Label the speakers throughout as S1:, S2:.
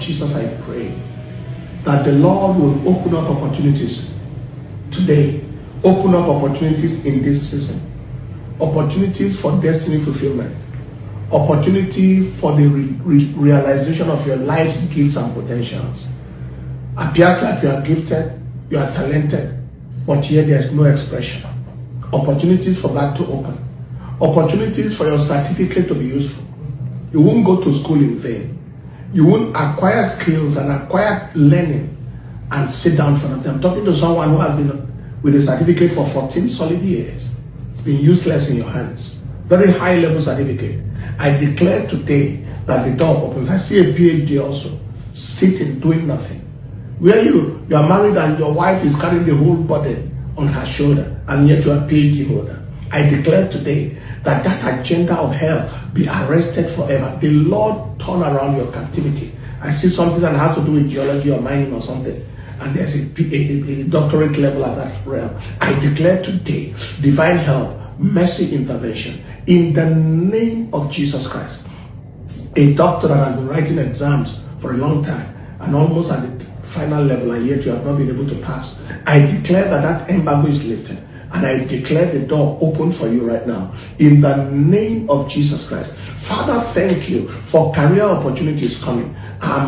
S1: of Jesus, I pray that the Lord will open up opportunities today. Open up opportunities in this season. Opportunities for destiny fulfillment. Opportunity for the realization of your life's gifts and potentials. Appears like you are gifted, you are talented, but yet there is no expression. Opportunities for that to open. Opportunities for your certificate to be useful. You won't go to school in vain. You won't acquire skills and acquire learning and sit down for them. I'm talking to someone who has been with a certificate for 14 solid years. It's been useless in your hands. Very high level certificate. I declare today that the door opens. I see a PhD also sitting doing nothing. Where you are married and your wife is carrying the whole body on her shoulder, and yet you are a PhD holder. I declare today that that agenda of hell be arrested forever. The Lord turn around your captivity. I see something that has to do with geology or mining or something, and there's a doctorate level at that realm. I declare today divine help, mercy intervention in the name of Jesus Christ. A doctor that has been writing exams for a long time and almost at the final level, and yet you have not been able to pass. I declare that that embargo is lifted, and I declare the door open for you right now in the name of Jesus Christ. Father, thank you for career opportunities coming. I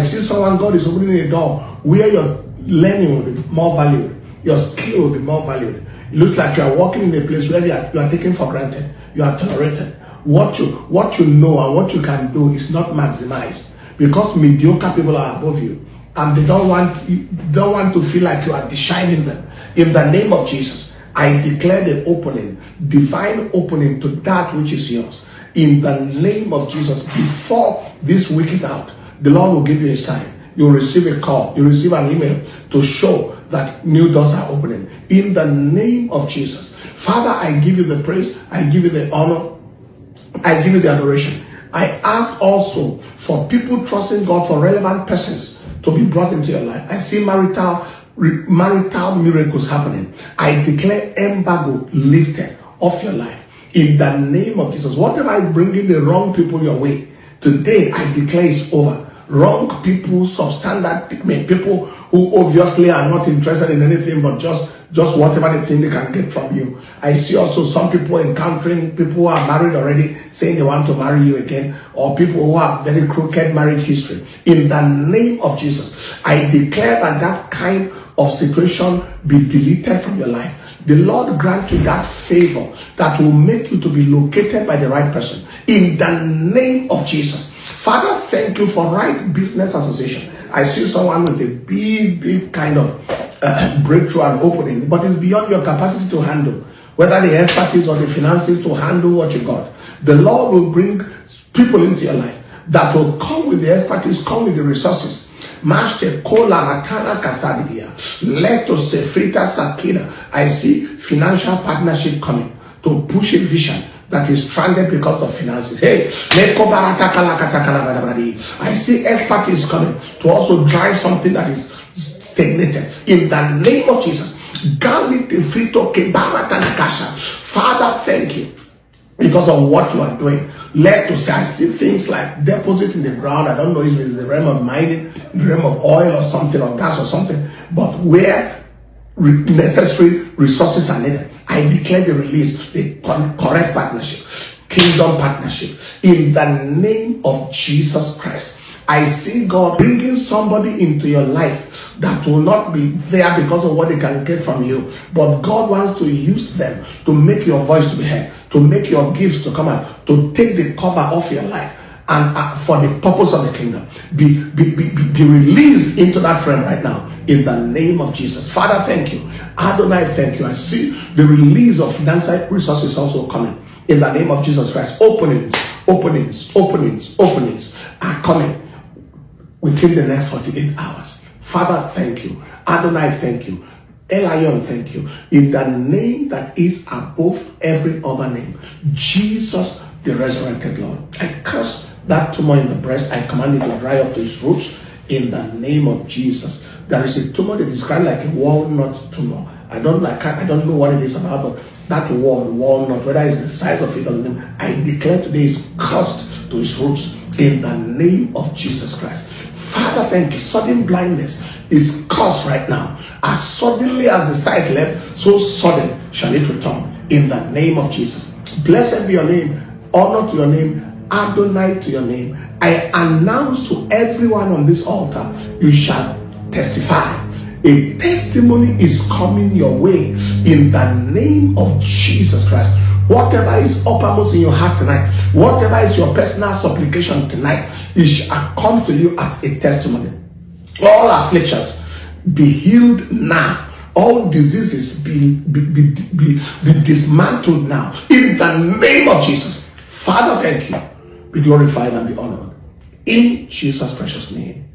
S1: see someone, God is opening a door where your learning will be more valued, your skill will be more valued. It looks like you are walking in a place where you are taken for granted, you are tolerated. What you know and what you can do is not maximized, because mediocre people are above you, and they don't want to feel like you are shining them. In the name of Jesus, I declare the opening, divine opening to that which is yours. In the name of Jesus, before this week is out, the Lord will give you a sign. You'll receive a call, you'll receive an email to show that new doors are opening. In the name of Jesus. Father, I give you the praise, I give you the honor, I give you the adoration. I ask also for people trusting God for relevant persons to be brought into your life. I see marital miracles happening. I declare embargo lifted off your life in the name of Jesus. Whatever is bringing the wrong people your way, today I declare it's over. Wrong people, substandard people who obviously are not interested in anything but just whatever they think they can get from you. I see also some people encountering people who are married already saying they want to marry you again, or people who have very crooked marriage history. In the name of Jesus, I declare that kind of situation be deleted from your life. The Lord grant you that favor that will make you to be located by the right person. In the name of Jesus. Father, thank you for right business association. I see someone with a big kind of breakthrough and opening, but it's beyond your capacity to handle, whether the expertise or the finances to handle what you got. The Lord will bring people into your life that will come with the expertise, come with the resources. I see financial partnership coming to push a vision that is stranded because of finances. Hey, I see expertise coming to also drive something that is stagnated. In the name of Jesus. Father, thank you because of what you are doing. Let us say, I see things like deposit in the ground. I don't know if it's the realm of mining, the realm of oil or something, or gas or something, but where necessary resources are needed. I declare the release, the correct partnership, kingdom partnership, in the name of Jesus Christ. I see God bringing somebody into your life that will not be there because of what they can get from you, but God wants to use them to make your voice to be heard, to make your gifts to come out, to take the cover off your life, and for the purpose of the kingdom. Be released into that realm right now in the name of Jesus. Father, thank you. Adonai, thank you. I see the release of financial resources also coming in the name of Jesus Christ. Openings are coming within the next 48 hours. Father, thank you. Adonai, thank you. Elion, thank you. In the name that is above every other name, Jesus, the resurrected Lord. I curse that tumor in the breast. I command it to dry up to its roots in the name of Jesus. There is a tumor that is kind of like a walnut tumor. I don't know what it is about, but that walnut, whether it's the size of it or the name, I declare today is cursed to its roots in the name of Jesus Christ. Father, thank you. Sudden blindness is cursed right now. As suddenly as the sight left, so sudden shall it return in the name of Jesus. Blessed be your name. Honor to your name. Adonai to your name. I announce to everyone on this altar, you shall testify. A testimony is coming your way in the name of Jesus Christ. Whatever is uppermost in your heart tonight, whatever is your personal supplication tonight, it shall come to you as a testimony. All afflictions be healed now. All diseases be dismantled now in the name of Jesus. Father, thank you. Be glorified and be honored in Jesus' precious name.